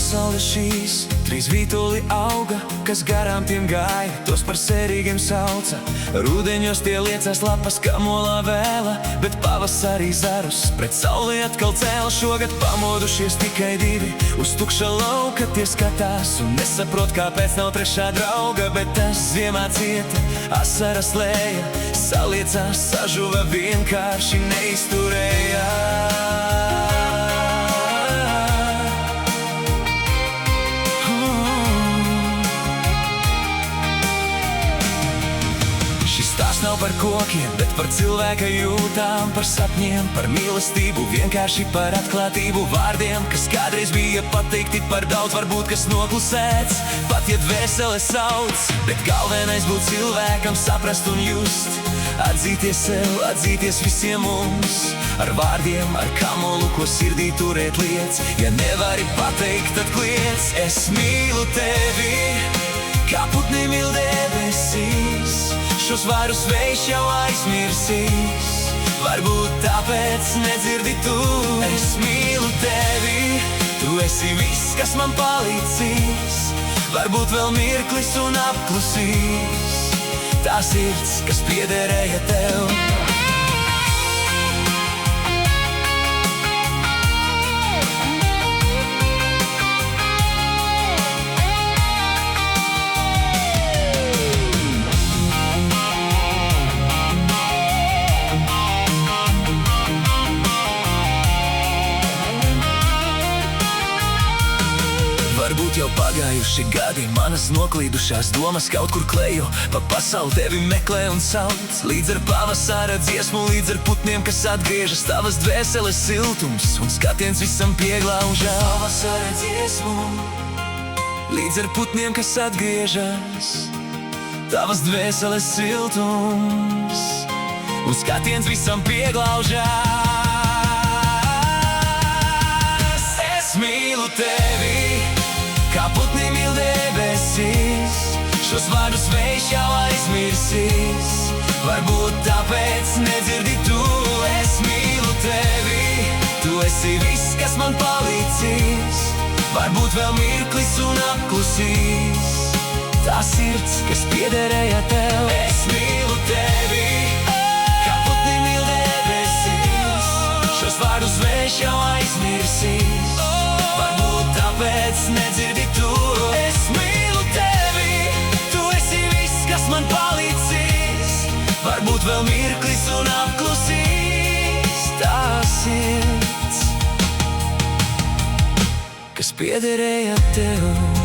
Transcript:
pasaules šīs, trīs vītoli auga, kas garām tiem gāja, tos par sērīgiem sauca. Rūdeņos tie liecās lapas, kā molā vēla, bet pavasarī zarus pret sauli atkal cēla. Šogad pamodušies tikai divi, uz tukša lauka tie skatās un nesaprot, kāpēc nav trešā drauga. Bet tas ziemā cieta, asaras lēja, saliecās, sažuva, vienkārši neizturēja. Tās nav par kokiem, bet par cilvēka jūtām, par sapņiem, par mīlestību, vienkārši par atklātību, vārdiem, kas kādreiz bija pateikti par daudz, varbūt kas noklusēts, pat ja dvēsele sauc. Bet galvenais būt cilvēkam, saprast un just, atzīties sev, atzīties visiem mums, ar vārdiem, ar kamolu, ko sirdī turēt liec. Ja nevari pateikt, tad kliedz. Es mīlu tevi, kā putni mīl debesīs, šos vārdus vējš jau aizmirsīs, varbūt tāpēc nedzirdi tu. Es mīlu tevi, tu esi viss, kas man palīdzīs, varbūt vēl mirklis un apklusīs tā sirds, kas piederēja tev. Varbūt jau pagājuši gadi, manas noklīdušās domas kaut kur klejo, pa pasauli tevi meklē un sauc. Līdz ar pavasara dziesmu, līdz ar putniem, kas atgriežas, tavas dvēseles siltums un skatiens visam pieglaužā. Pavasara dziesmu, līdz ar putniem, kas atgriežas, tavas dvēseles siltums un skatiens visam pieglaužā. Es mīlu tevi, kā putni mīl debesīs, šos vārdus vējš jau aizmirsīs, varbūt tāpēc nedzirdi tu. Es mīlu tevi, tu esi viss, kas man palīdzīs, varbūt vēl mirklis un apklusīs tā sirds, kas piederēja tev. Es mīlu tevi, kā putni mīl debesīs, šos vārdus vējš jau aizmirsīs, varbūt tāpēc nedzirdi tu. Es mīlu tevi, tu esi viss, kas man palīdzīs, varbūt vēl mirklis un apklusīs tā sirds, kas piederēja tev.